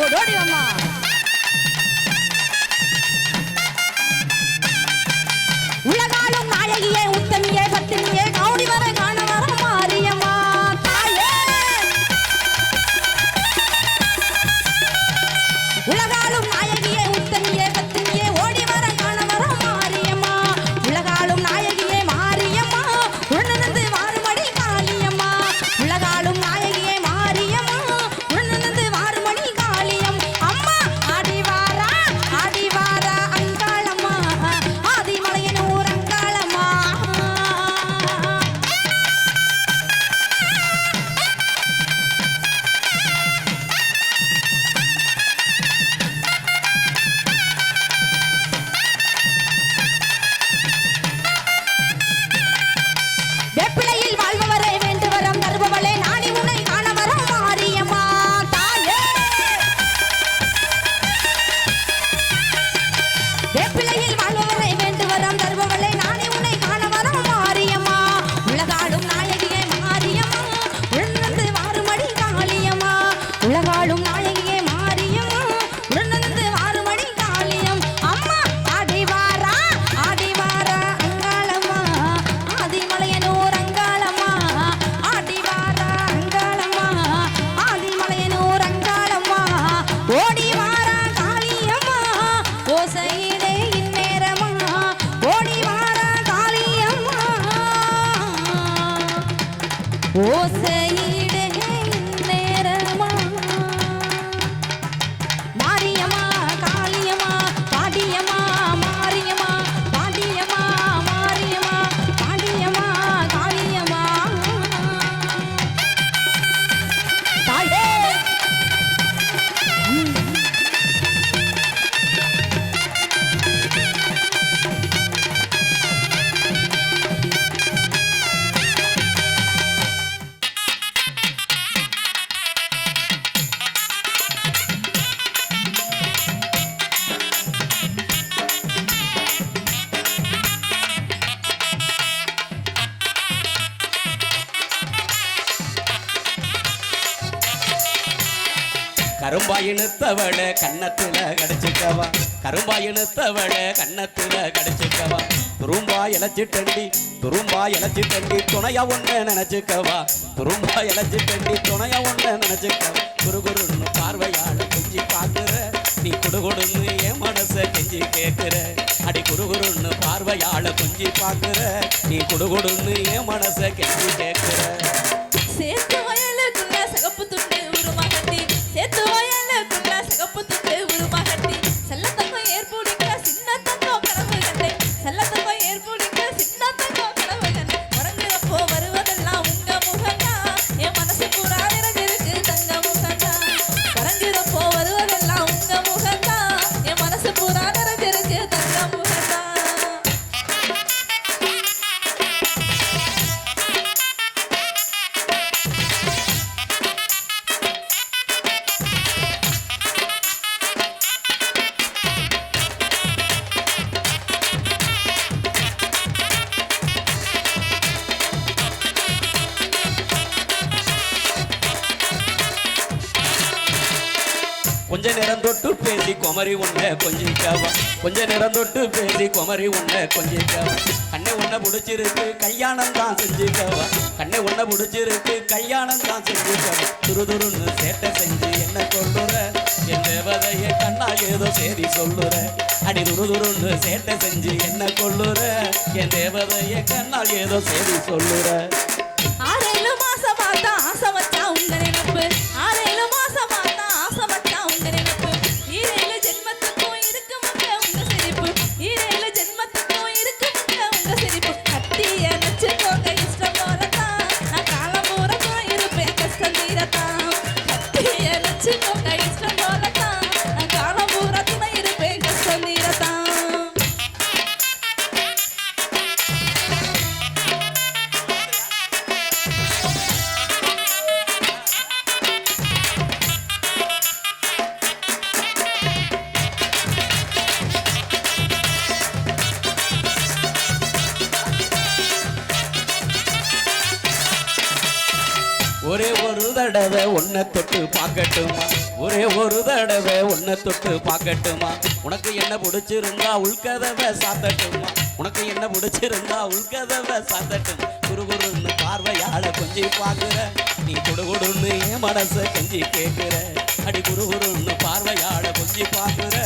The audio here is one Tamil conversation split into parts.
ஓடோடி அம்மா உலகாலும் நாயகியே உத்தமியே பத்தினியே கௌரி வர காண வர மாரியம்மா தாயே உலகாலும் நாயகியே உத்தமியே பத்தினியே ஓடி வர காண வர மாரியம்மா உலகாலும் நாயகியே மாரியம்மா உடனிருந்து வாருமடி காளியம்மா உலகாலும் நாயகியே மாரியம்மா உடனிருந்து வாருமடி காளியம் அம்மா ஆடி வாரா அங்காளம்மா ஆதிமலையனூர் அங்காளம்மா வேப்பிலையில் வாழ்பவரை வேண்டு வரம் தருபவளே நாடி உன்னை காண வரம் மாரியம்மா தாயே வேப்பிலையில் வாழ்பவரை வேண்டு வரம் தருபவளே நாடி உன்னை காண வரம் மாரியம்மா உலகாலும் நாயகியே மாரியம்மா உடனிருந்து வாருமடி காளியம்மா உலகாலும் நாயகியே மாரியம்மா உடனிருந்து வாருமடி காளியம் அம்மா ஆடி வாரா அங்காளம்மா ஆதிமலையனூர் அங்காளம்மா ஆடி வாரா அங்காளம்மா ஆதிமலையனூர் அங்காளம்மா ஓடி வாரா காளியம்மா ஓசையிலே இந்நேரமா ஓடி வாரா காளியம்மா ஓசையிலே இந்நேரமா மாரியம்மா காளியம்மா பாடியம்மா மாரியம்மா பாடியம்மா மாரியம்மா பாடியம்மா காளியம்மா தாயே கரும்பாயினுத்தவள கண்ணத்துல கடிச்சுக்கவா கரும்பாயினுத்தவள கண்ணத்துல கடிச்சுக்கவா துரும்பா இழைச்சிட்டண்டி துணையா ஒண்ணு நினைச்சுக்கவா துரும்பா இழைச்சிட்டண்டி துணையா ஒண்ணு நினைச்சுக்கவா குறுகுருன்னு பார்வையாள கெஞ்சி பாக்குற நீ குடுகுடுன்னு என் மனச கெஞ்சி கேட்கிற அடி குறுகுருன்னு பார்வையாள கொஞ்சி பாக்குற நீ குடுகுடுன்னு என் மனச கெஞ்சி கேட்கிற சேத்து வயலுக்குள்ள சிகப்பு துண்டு உருமாகட்டி சேத்து வயலுக்குள்ள சிகப்பு துண்டு உருமாகட்டி செல்லத்தங்கம் ஏற்புடிக்க சின்ன தங்கம் கனவு கண்டே செல்லத்தங்கம் ஏற்புடிக்க சின்ன தங்கம் கனவு கண்டே உறங்குறப்போ வருவதெல்லாம் உங்க முகந்தா என் மனசு பூரா நிறைஞ்சிருக்கு தங்க முகந்தா உறங்குறப்போ வருவதெல்லாம் உங்க முகந்தா என் மனசு பூரா நிறைஞ்சிருக்கு தங்க முகந்தா கொஞ்ச நேரம் தொட்டு பேசி குமரி உன்னை கொஞ்சிக்காவா கொஞ்ச நேரம் தொட்டு பேசி குமரி உன்னை கொஞ்சிக்காவா கண்ணை உன்னை பிடிச்சிருக்கு கல்யாணம் தான் செஞ்சுக்காவா கண்ணை உன்னை பிடிச்சிருக்கு கல்யாணம் தான் செஞ்சுக்காவா துருதுருன்னு சேட்டை செஞ்சு என்ன கொள்ளுற என் தேவதைய கண்ணால் ஏதோ சரி சொல்லுற அடி துருதுருன்னு சேட்டை செஞ்சு என்ன கொள்ளுற என் தேவதைய கண்ணால் ஏதோ சரி சொல்லுற 6 மாசம் பார்த்தா ஆசை வச்சா உங்க நினைப்பு 6 மாசம் பார்த்தா ஆசை வச்சா உங்க நினைப்பு 7 ஜென்மத்துக்கும் இருக்குமுங்க உங்க சிரிப்பு 7 ஜென்மத்துக்கும் இருக்குமுங்க உங்க சிரிப்பு கத்திய நச்சுக்கோங்க இஷ்டம் போலத்தான் நான் காலம் பூரா இருப்பேன் கஷ்டம் தீரத்தான் கத்திய நச்சுக்கோங்க இஷ்டம் போலத்தான் நான் காலம் பூரா இருப்பேன் கஷ்டம் தீரத்தான் ஒரே ஒரு தடவை உன்னை தொட்டு பார்க்கட்டுமா ஒரே ஒரு தடவை உன்னை தொட்டு பார்க்கட்டுமா உனக்கு என்ன பிடிச்சிருந்தா உள்கதவை சாத்தட்டுமா உனக்கு என்ன பிடிச்சிருந்தா உள்கதவை சாத்தட்டும் குறுகுறுன்னு பார்வையாட கொஞ்சம் பார்க்குற நீ கொடுகுடுன்னு என் மனசை கஞ்சி கேட்குற அடி குறுகுறுன்னு பார்வையாட கொஞ்சம் பார்க்குற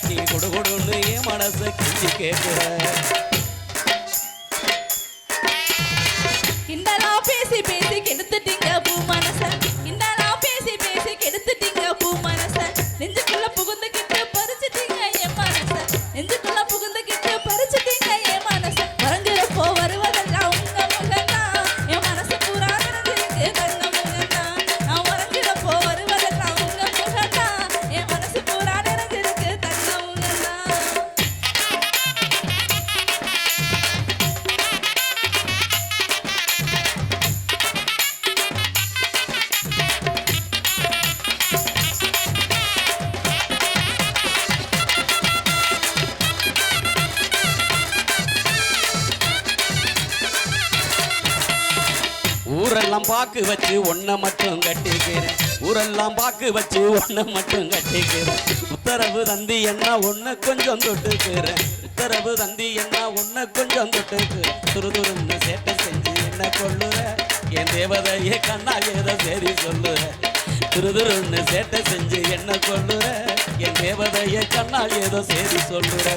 நீ கொடுகுடுன்னு என் மனசை கஞ்சி கேட்குற கிண்டலா பேசி பேசி கெடுத்துட்டீங்க பூ மனச கிண்டலா பேசி பேசி கெடுத்துட்டீங்க பூ மனச நெஞ்சுக்குள்ள புகுந்துக்கிட்டு பறிச்சுட்டீங்க என் மனச நெஞ்சுக்குள்ள புகுந்துக்கிட்டு பறிச்சுட்டீங்க என் மனச மறங்குறப்போ வருவதெல்லாம் உங்க முகம்தான் என் மனசு பூரா நிறைஞ்சிருக்கு தங்க முகம்தான் நான் மறங்குறப்போ வருவதெல்லாம் உங்க முகம்தான் என் மனசு பூரா நிறைஞ்சிருக்கு தங்க முகம்தான் ஊரெல்லாம் பாக்கு வச்சு ஒன்ன மட்டும் கட்டிக்கிறேன் ஊரெல்லாம் பாக்கு வச்சு ஒன்ன மட்டும் கட்டிக்கிறேன் உத்தரவு தந்தி என்ன ஒன்ன கொஞ்சம் தொட்டுக்கிறேன் உத்தரவு தந்தி என்ன ஒன்ன கொஞ்சம் தொட்டுக்கிறேன் துருதுருன்னு சேட்டை செஞ்சு என்ன கொள்ளுற என் தேவதையே கண்ணால் ஏதோ சரி சொல்லுற துருதுருன்னு சேட்டை செஞ்சு என்ன கொள்ளுற என் தேவதையே கண்ணால் ஏதோ சரி சொல்லுற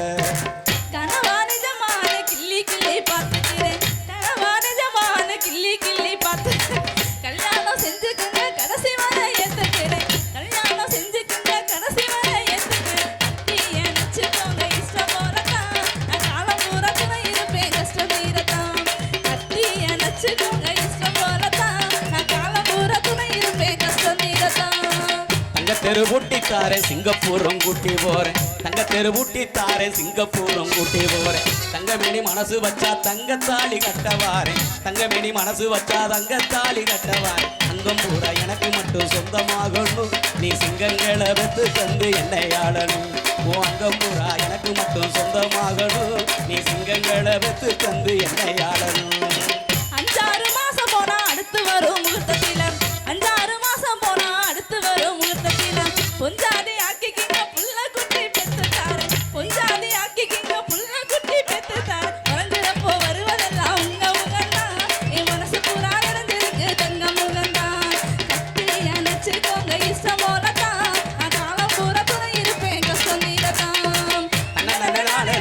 கனவா நிஜமான கிள்ளி கிள்ளி பார்த்துக்கிறேன் கனவா நிஜமான கிள்ளி கிள்ளி பார்த்துக்கிறேன் கல்யாணம் செஞ்சுக்குங்க கடைசி வரை ஏத்துக்கிறேன் கல்யாணம் செஞ்சுக்குங்க கடைசி வரை ஏத்துக்கிறேன் கட்டிய நிச்சுக்கோங்க இஷ்டம் போலதான் நான் காலம் பூரா துணை இருப்பேன் கஷ்டம் தீரத்தான் கட்டிய நிச்சுக்கோங்க இஷ்டம் போலதான் நான் காலம் பூரா துணை இருப்பேன் கஷ்டம் தீரத்தான் தங்க தெரு பூட்டித்தாரே சிங்கப்பூரம் கூட்டி போறேன் தங்க தெரு பூட்டித்தாரே சிங்கப்பூரம் கூட்டி போறேன் தங்கமேனி மனசு வச்சா தங்கத்தாலி கட்டவாரேன் தங்கமேனி மனசு வச்சா தங்கத்தாலி கட்டவாரேன் அங்கம் பூரா எனக்கு மட்டும் சொந்தமாகணும் நீ சிங்கங்களை வெத்து தந்து என்னை ஆளணும் ஓ அங்கம் பூரா எனக்கு மட்டும் சொந்தமாகணும் நீ சிங்கங்களை வெத்து தந்து என்னை ஆளணும் 5-6 மாசம் போனா அடுத்து வரும் முகூர்த்தத்தில 5-6 மாசம் போனா அடுத்து வரும் முகூர்த்தத்தில பொஞ்சாதி ஆக்கிக்கிங்க புள்ள குட்டி பெத்துட்டாரு பொஞ்சாதி ஆக்கிக்கிங்க புள்ள குட்டி பெத்துட்டாரு மறந்துறப்போ வருவதெல்லாம் உங்க முகம்தான் என் மனசு பூரா நிறைஞ்சிருக்கு தங்க முகம்தான் கட்டி அணைச்சுக்கோங்க இஷ்டம் போலதான் நான் காலம் பூரா துணை இருப்பேன் கஷ்டம் நீரதான் நானே